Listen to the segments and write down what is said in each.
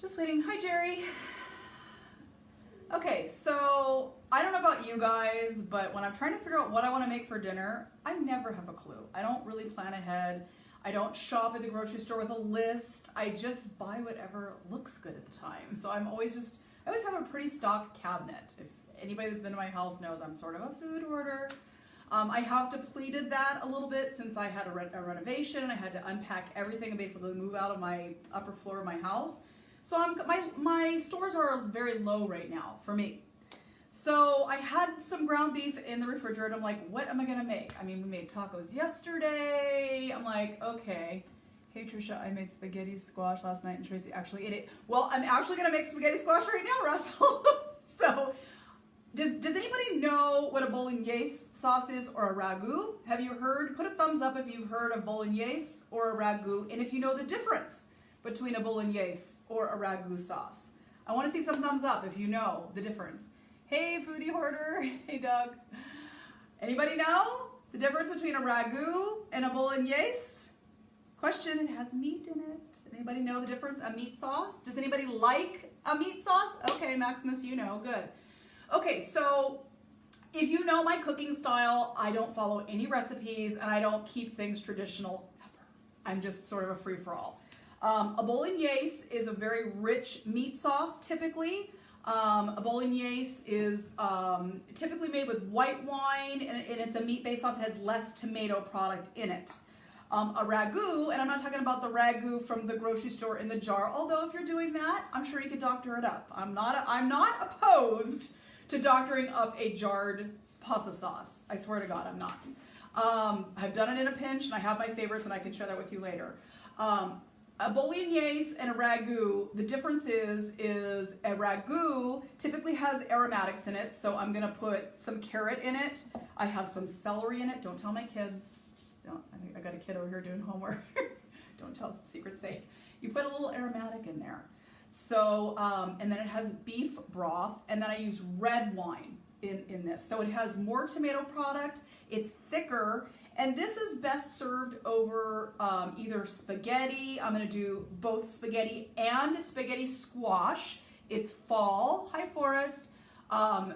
Just waiting. Hi, Jerry. Okay, so I don't know about you guys, but when I'm trying to figure out what I want to make for dinner, I never have a clue. I don't really plan ahead. I don't shop at the grocery store with a list. I just buy whatever looks good at the time. So I always have a pretty stocked cabinet. If anybody that's been to my house knows I'm sort of a food hoarder. I have depleted that a little bit since I had a renovation and I had to unpack everything and basically move out of my upper floor of my house. So my stores are very low right now for me. So I had some ground beef in the refrigerator. I'm like, what am I gonna make? I mean, we made tacos yesterday. I'm like, okay. Hey Trisha, I made spaghetti squash last night and Tracy actually ate it. Well, I'm actually gonna make spaghetti squash right now, Russell. So, does anybody know what a Bolognese sauce is or a RAGU? Have you heard? Put a thumbs up if you've heard of Bolognese or a RAGU, and if you know the difference between a Bolognese or a RAGU sauce. I want to see some thumbs up if you know the difference. Hey, foodie hoarder. Hey, Doug. Anybody know the difference between a RAGU and a Bolognese? Question, it has meat in it. Anybody know the difference? A meat sauce? Does anybody like a meat sauce? Okay, Maximus, you know, good. Okay, so if you know my cooking style, I don't follow any recipes and I don't keep things traditional ever. I'm just sort of a free-for-all. A Bolognese is a very rich meat sauce typically. A Bolognese is typically made with white wine and it's a meat-based sauce. It has less tomato product in it. A RAGU, and I'm not talking about the RAGU from the grocery store in the jar, although if you're doing that, I'm sure you could doctor it up. I'm not opposed to doctoring up a jarred pasta sauce. I swear to God, I'm not. I've done it in a pinch and I have my favorites and I can share that with you later. A Bolognese and a RAGU, the difference is a RAGU typically has aromatics in it, so I'm gonna put some carrot in it. I have some celery in it. Don't tell my kids. I got a kid over here doing homework. Don't tell, secret safe. You put a little aromatic in there. So, and then it has beef broth, and then I use red wine in this. So it has more tomato product, it's thicker, and this is best served over either spaghetti. I'm gonna do both spaghetti and spaghetti squash. It's fall, hi Forrest.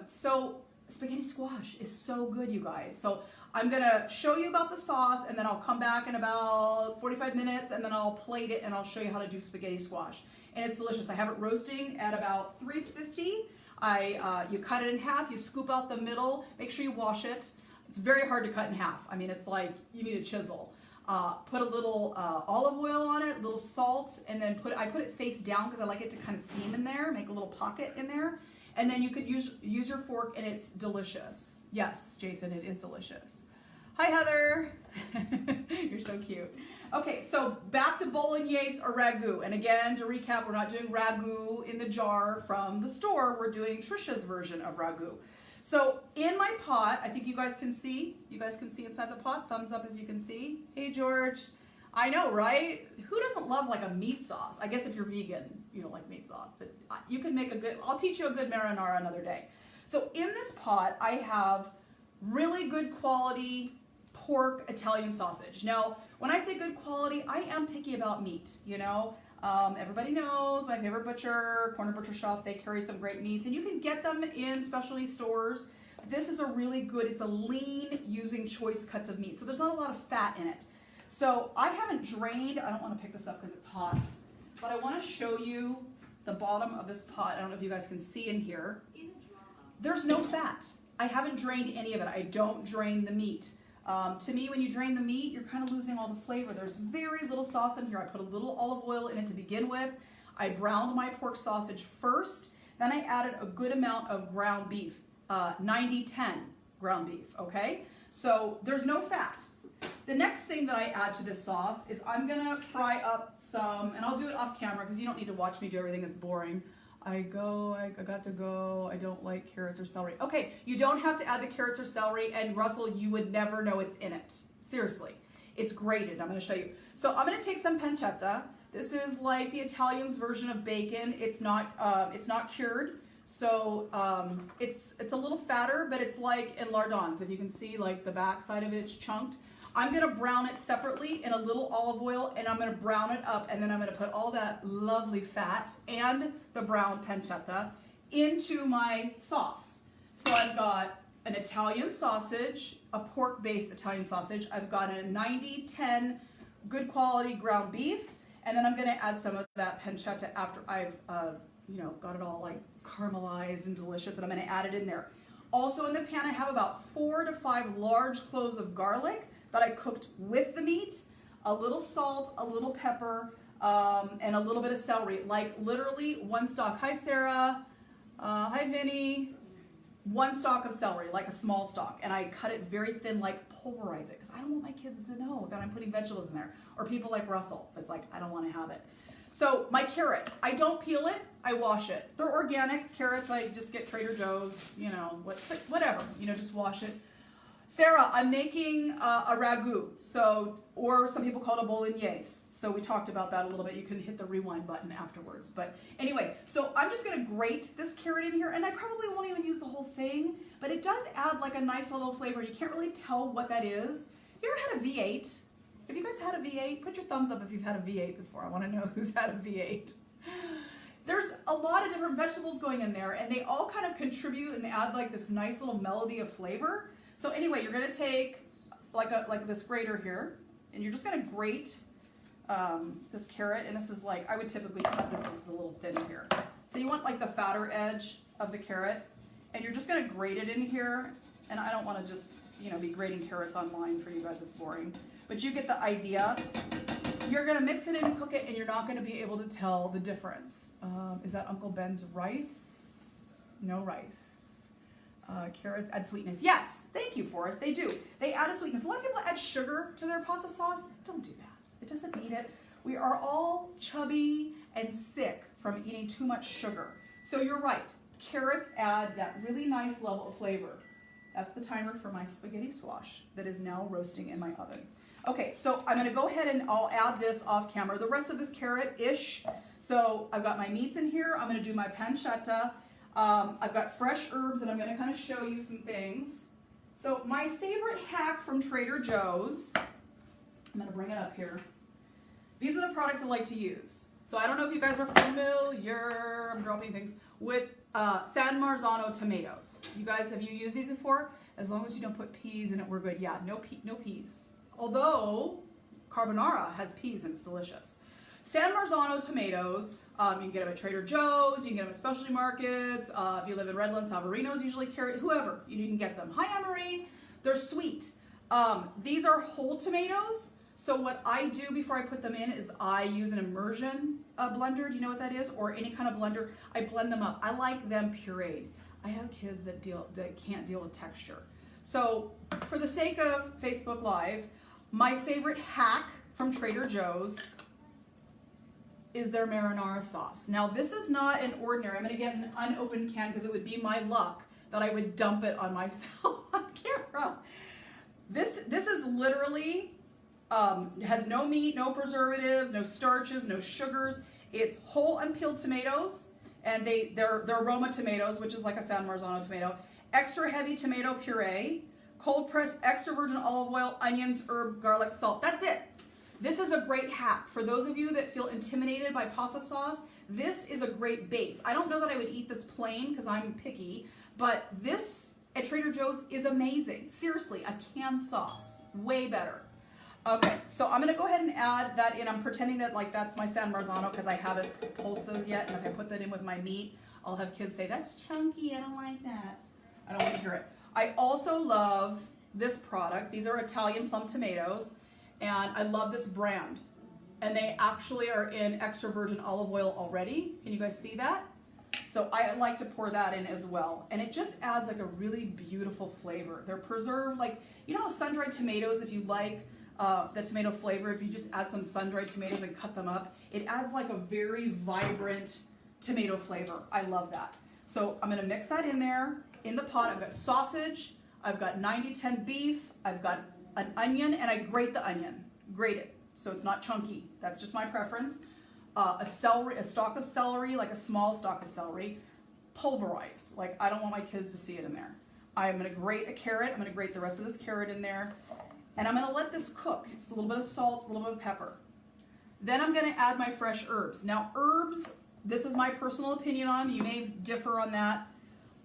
So spaghetti squash is so good, you guys. So I'm gonna show you about the sauce and then I'll come back in about 45 minutes and then I'll plate it and I'll show you how to do spaghetti squash. And it's delicious. I have it roasting at about 350. You cut it in half, you scoop out the middle, make sure you wash it. It's very hard to cut in half. I mean, it's like you need a chisel. Put a little olive oil on it, a little salt, and then I put it face down because I like it to kind of steam in there, make a little pocket in there. And then you could use your fork and it's delicious. Yes, Jason, it is delicious. Hi, Heather. You're so cute. Okay, so back to Bolognese or RAGU. And again, to recap, we're not doing RAGU in the jar from the store. We're doing Trisha's version of RAGU. So in my pot, I think you guys can see. You guys can see inside the pot. Thumbs up if you can see. Hey, George. I know, right? Who doesn't love like a meat sauce? I guess if you're vegan, you don't like meat sauce, but you can make a good, I'll teach you a good marinara another day. So in this pot, I have really good quality pork Italian sausage. Now, when I say good quality, I am picky about meat, you know? Everybody knows my favorite butcher, corner butcher shop, they carry some great meats and you can get them in specialty stores. This is a really good, it's a lean using choice cuts of meat. So there's not a lot of fat in it. So I haven't drained, I don't want to pick this up because it's hot, but I want to show you the bottom of this pot. I don't know if you guys can see in here. There's no fat. I haven't drained any of it. I don't drain the meat. To me, when you drain the meat, you're kind of losing all the flavor. There's very little sauce in here. I put a little olive oil in it to begin with. I browned my pork sausage first. Then I added a good amount of ground beef, 90-10 ground beef, okay? So there's no fat. The next thing that I add to this sauce is I'm gonna fry up some, and I'll do it off camera because you don't need to watch me do everything that's boring. I got to go, I don't like carrots or celery. Okay, you don't have to add the carrots or celery, and Russell, you would never know it's in it. Seriously, it's grated, I'm gonna show you. So I'm gonna take some pancetta. This is like the Italians' version of bacon. It's not cured, so it's a little fatter, but it's like in lardons. If you can see, like the back side of it, it's chunked. I'm gonna brown it separately in a little olive oil, and I'm gonna brown it up, and then I'm gonna put all that lovely fat and the brown pancetta into my sauce. So I've got an Italian sausage, a pork-based Italian sausage. I've got a 90-10 good quality ground beef, and then I'm gonna add some of that pancetta after I've got it all like caramelized and delicious, and I'm gonna add it in there. Also in the pan, I have about 4 to 5 large cloves of garlic that I cooked with the meat, a little salt, a little pepper, and a little bit of celery, like literally 1 stalk. Hi, Sarah. Hi, Vinny. 1 stalk of celery, like a small stalk, and I cut it very thin, like pulverize it, because I don't want my kids to know that I'm putting vegetables in there, or people like Russell. It's like, I don't want to have it. So my carrot, I don't peel it, I wash it. They're organic carrots, I just get Trader Joe's, whatever, just wash it. Sarah, I'm making a ragu, or some people call it a bolognese. So we talked about that a little bit. You can hit the rewind button afterwards. But anyway, so I'm just gonna grate this carrot in here, and I probably won't even use the whole thing, but it does add like a nice level of flavor. You can't really tell what that is. You ever had a V8? Have you guys had a V8? Put your thumbs up if you've had a V8 before. I wanna know who's had a V8. There's a lot of different vegetables going in there, and they all kind of contribute and add like this nice little melody of flavor. So anyway, you're gonna take like this grater here, and you're just gonna grate this carrot, and this is like, I would typically cut this because it's a little thin here. So you want like the fatter edge of the carrot, and you're just gonna grate it in here, and I don't wanna just, be grating carrots online for you guys, it's boring. But you get the idea. You're gonna mix it in and cook it, and you're not gonna be able to tell the difference. Is that Uncle Ben's rice? No rice. Carrots add sweetness. Yes, thank you, Forrest. They do. They add a sweetness. A lot of people add sugar to their pasta sauce. Don't do that. It doesn't need it. We are all chubby and sick from eating too much sugar. So you're right. Carrots add that really nice level of flavor. That's the timer for my spaghetti squash that is now roasting in my oven. Okay, so I'm gonna go ahead and I'll add this off camera. The rest of this carrot-ish. So I've got my meats in here. I'm gonna do my pancetta. I've got fresh herbs, and I'm gonna kind of show you some things. So my favorite hack from Trader Joe's, I'm gonna bring it up here. These are the products I like to use. So I don't know if you guys are familiar, I'm dropping things, with San Marzano tomatoes. You guys, have you used these before? As long as you don't put peas in it, we're good. Yeah, no peas. Although carbonara has peas and it's delicious. San Marzano tomatoes, you can get them at Trader Joe's, you can get them at specialty markets. If you live in Redlands, Savarino's usually carry, whoever, you can get them. Hi, Emery. They're sweet. These are whole tomatoes. So what I do before I put them in is I use an immersion blender. Do you know what that is? Or any kind of blender. I blend them up. I like them pureed. I have kids that can't deal with texture. So for the sake of Facebook Live, my favorite hack from Trader Joe's is their marinara sauce. Now this is not an ordinary, I'm gonna get an unopened can because it would be my luck that I would dump it on myself on camera. This is literally, has no meat, no preservatives, no starches, no sugars. It's whole unpeeled tomatoes, and they're Roma tomatoes, which is like a San Marzano tomato. Extra heavy tomato puree, cold pressed extra virgin olive oil, onions, herb, garlic, salt. That's it. This is a great hack. For those of you that feel intimidated by pasta sauce, this is a great base. I don't know that I would eat this plain because I'm picky, but this at Trader Joe's is amazing. Seriously, a canned sauce, way better. Okay, so I'm gonna go ahead and add that in. I'm pretending that like that's my San Marzano because I haven't pulsed those yet, and if I put that in with my meat, I'll have kids say, that's chunky, I don't like that. I don't want to hear it. I also love this product. These are Italian plum tomatoes, and I love this brand. And they actually are in extra virgin olive oil already. Can you guys see that? So I like to pour that in as well. And it just adds like a really beautiful flavor. They're preserved, like, you know how sun-dried tomatoes, if you like the tomato flavor, if you just add some sun-dried tomatoes and cut them up, it adds like a very vibrant tomato flavor. I love that. So I'm gonna mix that in there. In the pot, I've got sausage, I've got 90-10 beef, I've got an onion, and I grate the onion. Grate it, so it's not chunky. That's just my preference. A stalk of celery, like a small stalk of celery, pulverized. Like, I don't want my kids to see it in there. I'm gonna grate a carrot. I'm gonna grate the rest of this carrot in there. And I'm gonna let this cook. It's a little bit of salt, a little bit of pepper. Then I'm gonna add my fresh herbs. Now herbs, this is my personal opinion on them. You may differ on that.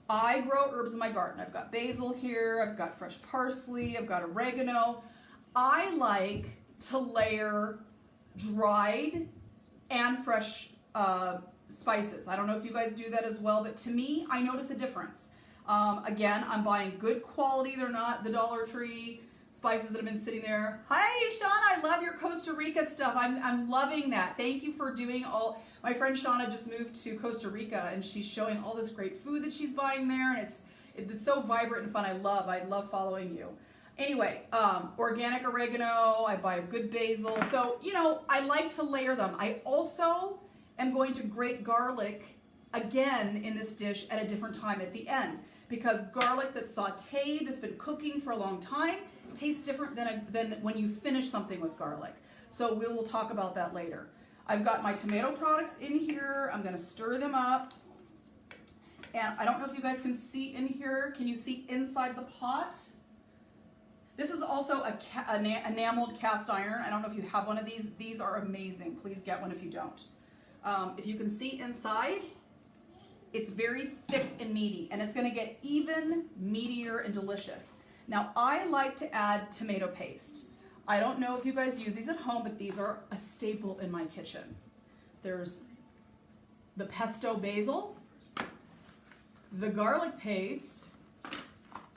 I grow herbs in my garden. I've got basil here, I've got fresh parsley, I've got oregano. I like to layer dried and fresh spices. I don't know if you guys do that as well, but to me, I notice a difference. Again, I'm buying good quality. They're not the Dollar Tree spices that have been sitting there. Hi, Shauna, I love your Costa Rica stuff. I'm loving that. Thank you for doing all. My friend Shauna just moved to Costa Rica and she's showing all this great food that she's buying there, and it's so vibrant and fun. I love following you. Anyway, organic oregano, I buy a good basil. So, you know, I like to layer them. I also am going to grate garlic again in this dish at a different time at the end, because garlic that's sauteed, that's been cooking for a long time, tastes different than when you finish something with garlic. So we will talk about that later. I've got my tomato products in here. I'm gonna stir them up. And I don't know if you guys can see in here. Can you see inside the pot? This is also an enameled cast iron. I don't know if you have one of these. These are amazing. Please get one if you don't. If you can see inside, it's very thick and meaty, and it's gonna get even meatier and delicious. Now, I like to add tomato paste. I don't know if you guys use these at home, but these are a staple in my kitchen. There's the pesto basil, the garlic paste,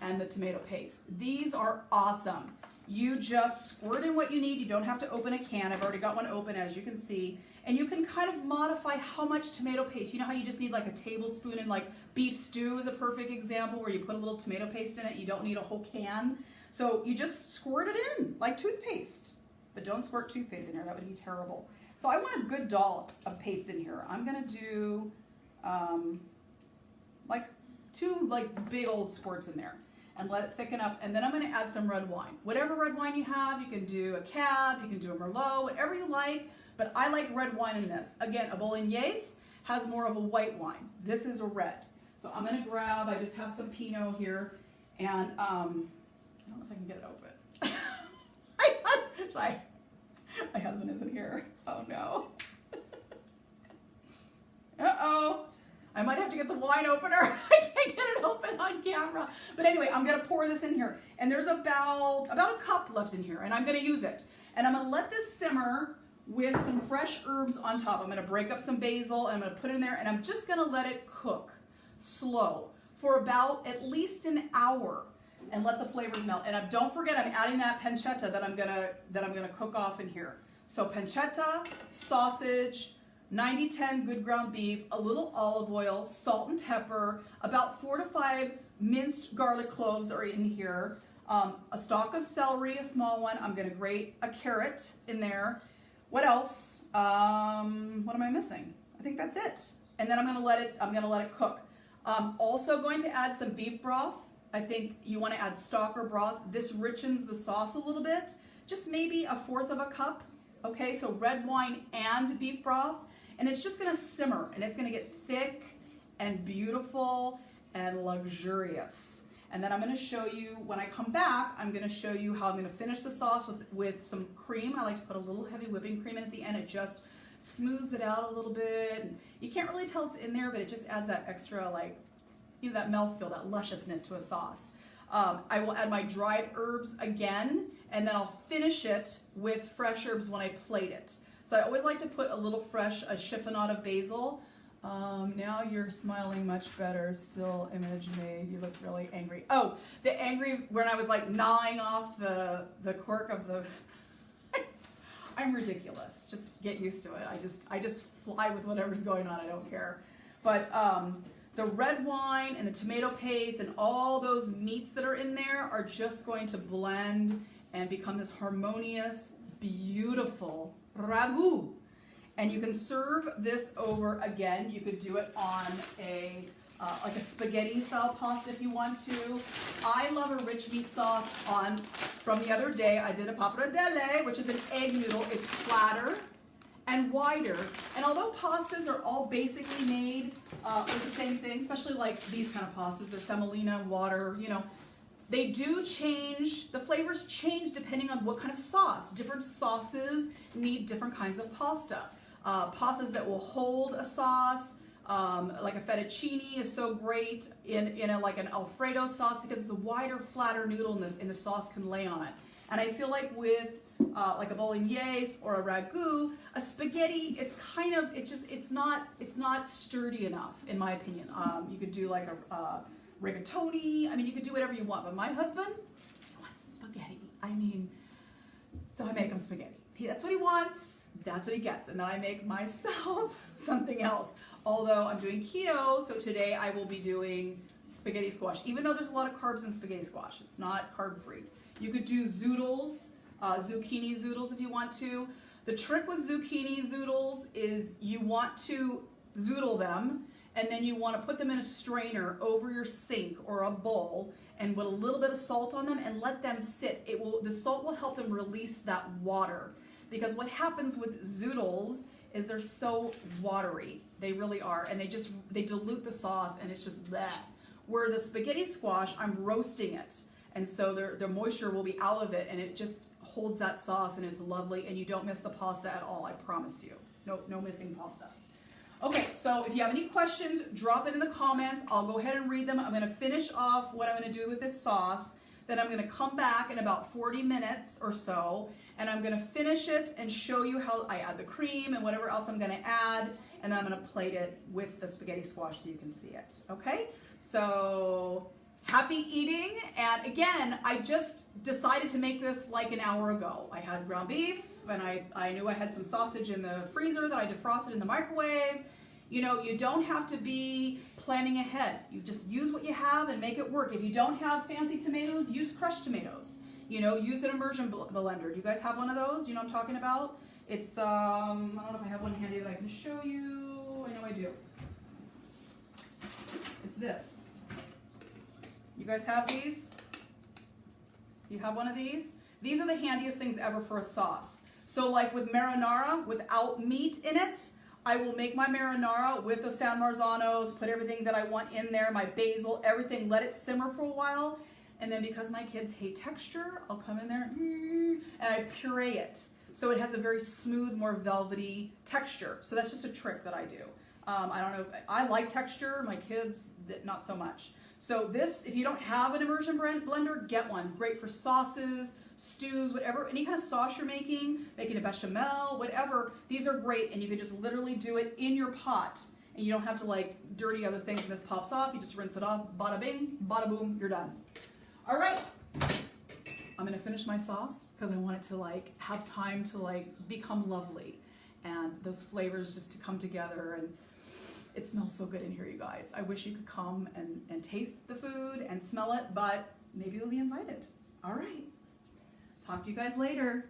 and the tomato paste. These are awesome. You just squirt in what you need. You don't have to open a can. I've already got one open, as you can see. And you can kind of modify how much tomato paste. You know how you just need like a tablespoon in, like, beef stew is a perfect example where you put a little tomato paste in it. You don't need a whole can. So you just squirt it in like toothpaste. But don't squirt toothpaste in here. That would be terrible. So I want a good dollop of paste in here. I'm going to do like 2 big old squirts in there and let it thicken up. And then I'm going to add some red wine. Whatever red wine you have, you can do a Cab, you can do a Merlot, whatever you like. But I like red wine in this. Again, a Bolognese has more of a white wine. This is a red. So I'm gonna grab, I just have some Pinot here, and I don't know if I can get it open. My husband isn't here. Oh no. Uh-oh. I might have to get the wine opener. I can't get it open on camera. But anyway, I'm gonna pour this in here. And there's about a cup left in here, and I'm gonna use it. And I'm gonna let this simmer with some fresh herbs on top. I'm gonna break up some basil and I'm gonna put it in there, and I'm just gonna let it cook slow for about at least an hour and let the flavors melt. And don't forget, I'm adding that pancetta that I'm gonna cook off in here. So pancetta, sausage, 90-10 good ground beef, a little olive oil, salt and pepper, about 4 to 5 minced garlic cloves are in here, a stalk of celery, a small one. I'm gonna grate a carrot in there. What else? What am I missing? I think that's it. And then I'm gonna let it cook. Also going to add some beef broth. I think you want to add stock or broth. This richens the sauce a little bit. Just maybe 1/4 of a cup. Okay, so red wine and beef broth. And it's just gonna simmer, and it's gonna get thick and beautiful and luxurious. And then I'm gonna show you, when I come back, I'm gonna show you how I'm gonna finish the sauce with some cream. I like to put a little heavy whipping cream in at the end. It just smooths it out a little bit. And you can't really tell it's in there, but it just adds that extra, like, you know, that mouthfeel, that lusciousness to a sauce. I will add my dried herbs again, and then I'll finish it with fresh herbs when I plate it. So I always like to put a little fresh, a chiffonade of basil. Now you're smiling much better. Still image made. You look really angry. Oh, the angry when I was like gnawing off the cork of the. I'm ridiculous. Just get used to it. I just fly with whatever's going on. I don't care. But the red wine and the tomato paste and all those meats that are in there are just going to blend and become this harmonious, beautiful RAGU. And you can serve this over, again, you could do it on like a spaghetti style pasta if you want to. I love a rich meat sauce from the other day. I did a pappardelle, which is an egg noodle. It's flatter and wider. And although pastas are all basically made with the same thing, especially like these kind of pastas, they're semolina, water, you know, They do change, the flavors change depending on what kind of sauce. Different sauces need different kinds of pasta. Pastas that will hold a sauce, like a fettuccine is so great in like an Alfredo sauce because it's a wider, flatter noodle and the sauce can lay on it. And I feel like with like a Bolognese or a RAGU, a spaghetti, it's not sturdy enough in my opinion. You could do like a rigatoni. I mean, you could do whatever you want, but my husband, he wants spaghetti. I mean, so I make him spaghetti. That's what he wants, that's what he gets. And then I make myself something else. Although I'm doing keto, so today I will be doing spaghetti squash. Even though there's a lot of carbs in spaghetti squash, it's not carb free. You could do zoodles, zucchini zoodles if you want to. The trick with zucchini zoodles is you want to zoodle them, and then you want to put them in a strainer over your sink or a bowl and put a little bit of salt on them and let them sit. The salt will help them release that water. Because what happens with zoodles is they're so watery. They really are. And they dilute the sauce and it's just bleh. Where the spaghetti squash, I'm roasting it. And so the moisture will be out of it and it just holds that sauce and it's lovely and you don't miss the pasta at all, I promise you. No missing pasta. Okay, so if you have any questions, drop it in the comments. I'll go ahead and read them. I'm gonna finish off what I'm gonna do with this sauce. Then I'm gonna come back in about 40 minutes or so, and I'm gonna finish it and show you how I add the cream and whatever else I'm gonna add, and then I'm gonna plate it with the spaghetti squash so you can see it, okay? So, happy eating, and again, I just decided to make this like an hour ago. I had ground beef, and I knew I had some sausage in the freezer that I defrosted in the microwave. You know, you don't have to be planning ahead. You just use what you have and make it work. If you don't have fancy tomatoes, use crushed tomatoes. You know, use an immersion blender. Do you guys have one of those? You know what I'm talking about? It's, I don't know if I have one handy that I can show you. I know I do. It's this. You guys have these? You have one of these? These are the handiest things ever for a sauce. So like with marinara, without meat in it, I will make my marinara with the San Marzanos, put everything that I want in there, my basil, everything, let it simmer for a while. And then because my kids hate texture, I'll come in there and I puree it. So it has a very smooth, more velvety texture. So that's just a trick that I do. I don't know, I like texture, my kids, not so much. So this, if you don't have an immersion blender, get one. Great for sauces, stews, whatever, any kind of sauce you're making a bechamel, whatever, these are great and you can just literally do it in your pot and you don't have to like dirty other things and this pops off, you just rinse it off, bada bing, bada boom, you're done. All right, I'm gonna finish my sauce because I want it to like have time to like become lovely and those flavors just to come together and it smells so good in here, you guys. I wish you could come and taste the food and smell it, but maybe you'll be invited. All right. Talk to you guys later.